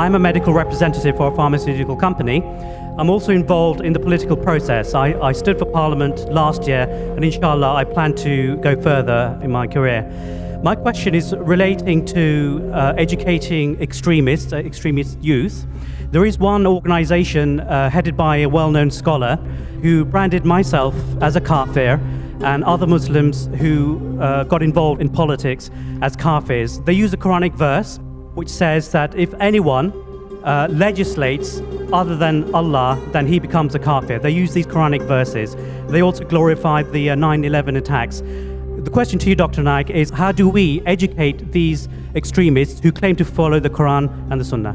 I'm a medical representative for a pharmaceutical company. I'm also involved in the political process. I stood for Parliament last year, and inshallah I plan to go further in my career. My question is relating to educating extremist youth. There is one organisation headed by a well-known scholar who branded myself as a kafir and other Muslims who got involved in politics as kafirs. They use a Quranic verse which says that if anyone legislates other than Allah, then he becomes a kafir. They use these Quranic verses. They also glorify the 9/11 attacks. The question to you, Dr. Naik, is how do we educate these extremists who claim to follow the Quran and the Sunnah?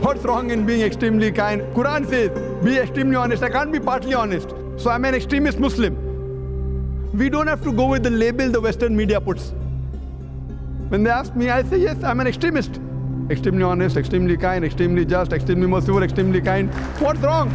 What's wrong in being extremely kind? Quran says, be extremely honest. I can't be partly honest. So I'm an extremist Muslim. We don't have to go with the label the Western media puts. When they ask me, I say, yes, I'm an extremist. Extremely honest, extremely kind, extremely just, extremely merciful, extremely kind. What's wrong?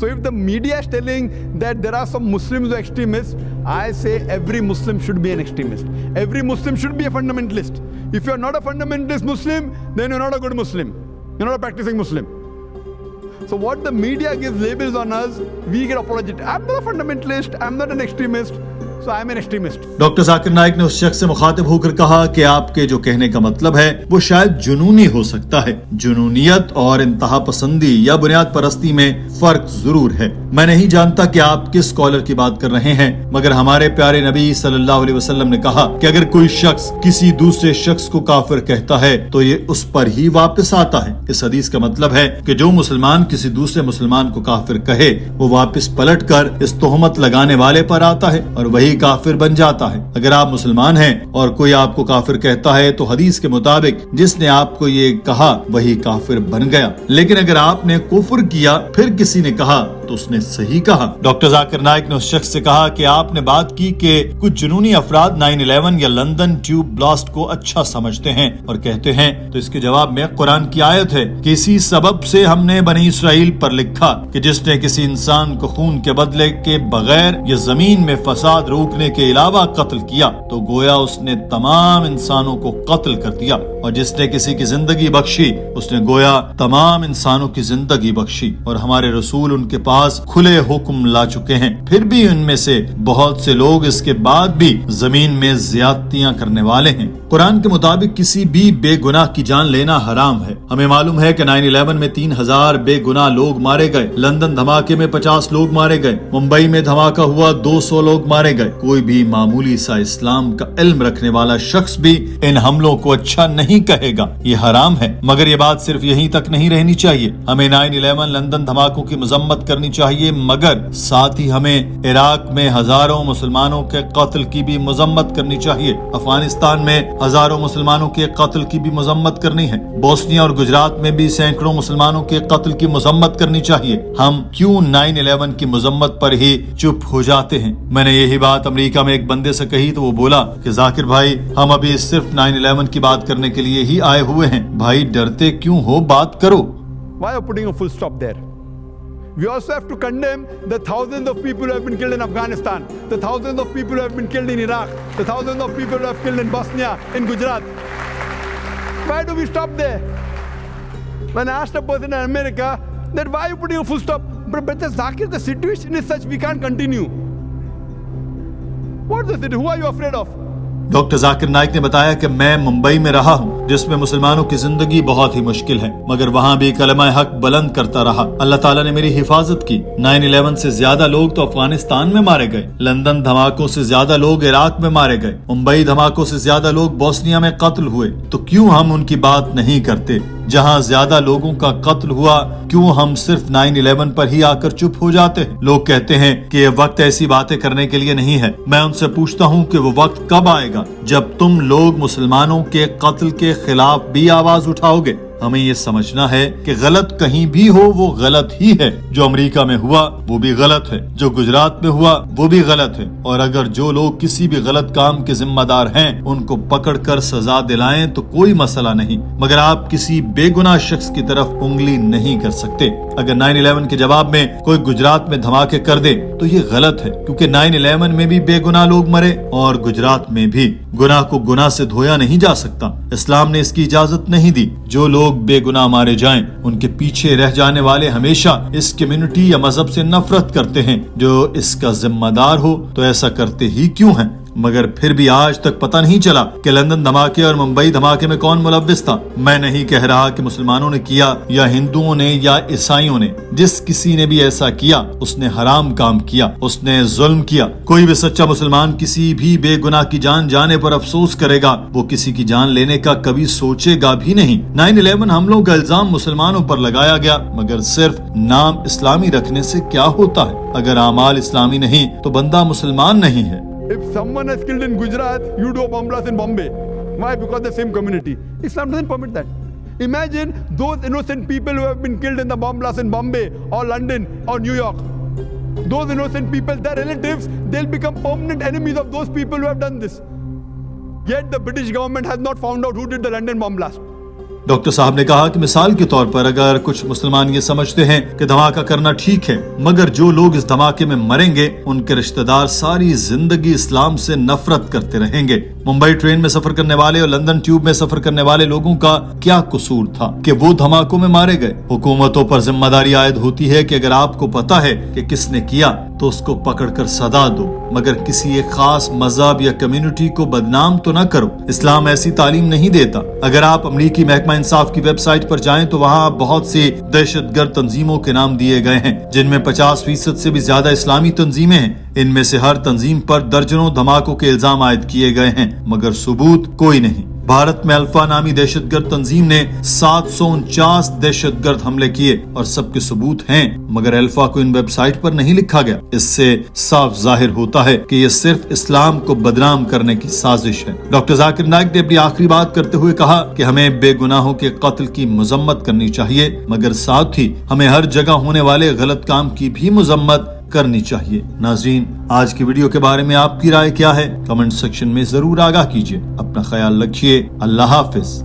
So if the media is telling that there are some Muslims who are extremists, I say every Muslim should be an extremist. Every Muslim should be a fundamentalist. If you are not a fundamentalist Muslim, then you're not a good Muslim. You're not a practicing Muslim. So what the media gives labels on us, we get apologetic. I'm not a fundamentalist. I'm not an extremist. So I am an extremist. Doctor Zakir Naik نے اس شخص سے مخاطب ہو کر کہا کہ آپ کے جو کہنے کا مطلب ہے وہ شاید جنونی ہو سکتا ہے. جنونیت اور انتہا پسندی یا بنیاد پرستی میں فرق ضرور ہے. میں نہیں جانتا کہ آپ کس اسکالر کی بات کر رہے ہیں، مگر ہمارے پیارے نبی صلی اللہ علیہ وسلم نے کہا کہ اگر کوئی شخص کسی دوسرے شخص کو کافر کہتا ہے تو یہ اس پر ہی واپس آتا ہے. اس حدیث کا مطلب ہے کہ جو مسلمان کسی دوسرے مسلمان کو کافر کہے وہ واپس پلٹ کر اس تہمت لگانے والے پر آتا ہے اور وہی کافر بن جاتا ہے. اگر آپ مسلمان ہیں اور کوئی آپ کو کافر کہتا ہے تو حدیث کے مطابق جس نے آپ کو یہ کہا وہی کافر بن گیا. لیکن اگر آپ نے کفر کیا پھر کسی نے کہا تو اس نے صحیح کہا. ڈاکٹر ذاکر نائک نے اس شخص سے کہا کہ آپ نے بات کی کہ کچھ جنونی افراد 9/11 یا لندن ٹیوب بلاسٹ کو اچھا سمجھتے ہیں اور کہتے ہیں، تو اس کے جواب میں قرآن کی آیت ہے کہ اسی سبب سے ہم نے بنی اسرائیل پر لکھا کہ جس نے کسی انسان کو خون کے بدلے کے بغیر یا زمین میں فساد روکنے کے علاوہ قتل کیا تو گویا اس نے تمام انسانوں کو قتل کر دیا، اور جس نے کسی کی زندگی بخشی اس نے گویا تمام انسانوں کی زندگی بخشی. اور ہمارے رسول ان کے پاس کھلے حکم لا چکے ہیں، پھر بھی ان میں سے بہت سے لوگ اس کے بعد بھی زمین میں زیادتیاں کرنے والے ہیں. قرآن کے مطابق کسی بھی بے گناہ کی جان لینا حرام ہے. ہمیں معلوم ہے کہ 9/11 میں 3000 بے گناہ لوگ مارے گئے، لندن دھماکے میں 50 لوگ مارے گئے، ممبئی میں دھماکہ ہوا 200 لوگ مارے گئے. کوئی بھی معمولی سا اسلام کا علم رکھنے والا شخص بھی ان حملوں کو اچھا نہیں کہے گا، یہ حرام ہے. مگر یہ بات صرف یہیں تک نہیں رہنی چاہیے. ہمیں 9/11 لندن دھماکوں کی مذمت کرنی چاہیے، مگر ساتھ ہی ہمیں عراق میں ہزاروں مسلمانوں کے قتل کی بھی مذمت کرنی چاہیے. افغانستان میں ہزاروں مسلمانوں کے قتل کی بھی مذمت کرنی ہے. بوسنیا اور گجرات میں بھی سینکڑوں مسلمانوں کے قتل کی مذمت کرنی چاہیے. ہم کیوں 9/11 کی مذمت پر ہی چپ ہو جاتے ہیں؟ میں نے یہی بات امریکہ میں ایک بندے سے کہی تو وہ بولا کہ ذاکر بھائی ہم ابھی صرف 9/11 کی بات کرنے کے لیے ہی آئے ہوئے ہیں. بھائی ڈرتے کیوں ہو؟ بات کرو. Why are you putting a full stop there? We also have to condemn the thousands of people who have been killed in Afghanistan, the thousands of people who have been killed in Iraq, the thousands of people who have killed in Bosnia, in Gujarat. Why do we stop there? When I asked a person in America that why are you putting a full stop? But Zakir, the situation is such we can't continue. What is it? Who are you afraid of? Doctor Zakir Naik نے بتایا کہ میں ممبئی میں رہا ہوں جس میں مسلمانوں کی زندگی بہت ہی مشکل ہے، مگر وہاں بھی کلمہ حق بلند کرتا رہا. اللہ تعالیٰ نے میری حفاظت کی. 9/11 سے زیادہ لوگ تو افغانستان میں مارے گئے، لندن دھماکوں سے زیادہ لوگ عراق میں مارے گئے، ممبئی دھماکوں سے زیادہ لوگ بوسنیا میں قتل ہوئے. تو کیوں ہم ان کی بات نہیں کرتے؟ جہاں زیادہ لوگوں کا قتل ہوا کیوں ہم صرف 9/11 پر ہی آ کر چپ ہو جاتے ہیں؟ لوگ کہتے ہیں کہ یہ وقت ایسی باتیں کرنے کے لیے نہیں ہے. میں ان سے پوچھتا ہوں کہ وہ وقت کب آئے گا جب تم لوگ مسلمانوں کے قتل کے خلاف بھی آواز اٹھاؤ گے؟ ہمیں یہ سمجھنا ہے کہ غلط کہیں بھی ہو وہ غلط ہی ہے. جو امریکہ میں ہوا وہ بھی غلط ہے، جو گجرات میں ہوا وہ بھی غلط ہے، اور اگر جو لوگ کسی بھی غلط کام کے ذمہ دار ہیں ان کو پکڑ کر سزا دلائیں تو کوئی مسئلہ نہیں، مگر آپ کسی بے گناہ شخص کی طرف انگلی نہیں کر سکتے. اگر 9/11 کے جواب میں کوئی گجرات میں دھماکے کر دے تو یہ غلط ہے، کیونکہ 9/11 میں بھی بے گناہ لوگ مرے اور گجرات میں بھی. گناہ کو گناہ سے دھویا نہیں جا سکتا. اسلام نے اس کی اجازت نہیں دی. جو لوگ بے گناہ مارے جائیں ان کے پیچھے رہ جانے والے ہمیشہ اس کمیونٹی یا مذہب سے نفرت کرتے ہیں. جو اس کا ذمہ دار ہو تو ایسا کرتے ہی کیوں ہیں؟ مگر پھر بھی آج تک پتہ نہیں چلا کہ لندن دھماکے اور ممبئی دھماکے میں کون ملوث تھا. میں نہیں کہہ رہا کہ مسلمانوں نے کیا یا ہندوؤں نے یا عیسائیوں نے. جس کسی نے بھی ایسا کیا اس نے حرام کام کیا، اس نے ظلم کیا. کوئی بھی سچا مسلمان کسی بھی بے گناہ کی جان جانے پر افسوس کرے گا، وہ کسی کی جان لینے کا کبھی سوچے گا بھی نہیں. 9/11 حملوں کا الزام مسلمانوں پر لگایا گیا، مگر صرف نام اسلامی رکھنے سے کیا ہوتا ہے؟ اگر اعمال اسلامی نہیں تو بندہ مسلمان نہیں ہے. If someone is killed in Gujarat, you do a bomb blast in Bombay. Why? Because the same community. Islam doesn't permit that. Imagine those innocent people who have been killed in the bomb blast in Bombay or London or New York. Those innocent people, their relatives, they'll become permanent enemies of those people who have done this. Yet the British government has not found out who did the London bomb blast. Doctor صاحب نے کہا کہ مثال کے طور پر اگر کچھ مسلمان یہ سمجھتے ہیں کہ دھماکہ کرنا ٹھیک ہے، مگر جو لوگ اس دھماکے میں مریں گے ان کے رشتہ دار ساری زندگی اسلام سے نفرت کرتے رہیں گے. ممبئی ٹرین میں سفر کرنے والے اور لندن ٹیوب میں سفر کرنے والے لوگوں کا کیا قصور تھا کہ وہ دھماکوں میں مارے گئے؟ حکومتوں پر ذمہ داری عائد ہوتی ہے کہ اگر آپ کو پتا ہے کہ کس نے کیا تو اس کو پکڑ کر سزا دو، مگر کسی ایک خاص مذہب یا کمیونٹی کو بدنام تو نہ کرو۔ اسلام ایسی تعلیم نہیں دیتا۔ اگر آپ امریکی محکمہ انصاف کی ویب سائٹ پر جائیں تو وہاں بہت سی دہشت گرد تنظیموں کے نام دیے گئے ہیں، جن میں 50% سے بھی زیادہ اسلامی تنظیمیں ہیں۔ ان میں سے ہر تنظیم پر درجنوں دھماکوں کے الزام عائد کیے گئے ہیں، مگر ثبوت کوئی نہیں۔ بھارت میں الفا نامی دہشت گرد تنظیم نے 749 دہشت گرد حملے کیے اور سب کے ثبوت ہیں، مگر الفا کو ان ویب سائٹ پر نہیں لکھا گیا۔ اس سے صاف ظاہر ہوتا ہے کہ یہ صرف اسلام کو بدنام کرنے کی سازش ہے۔ ڈاکٹر ذاکر نائک نے اپنی آخری بات کرتے ہوئے کہا کہ ہمیں بے گناہوں کے قتل کی مذمت کرنی چاہیے، مگر ساتھ ہی ہمیں ہر جگہ ہونے والے غلط کام کی بھی مذمت کرنی چاہیے۔ ناظرین، آج کی ویڈیو کے بارے میں آپ کی رائے کیا ہے؟ کمنٹ سیکشن میں ضرور آگاہ کیجیے۔ اپنا خیال رکھیے۔ اللہ حافظ۔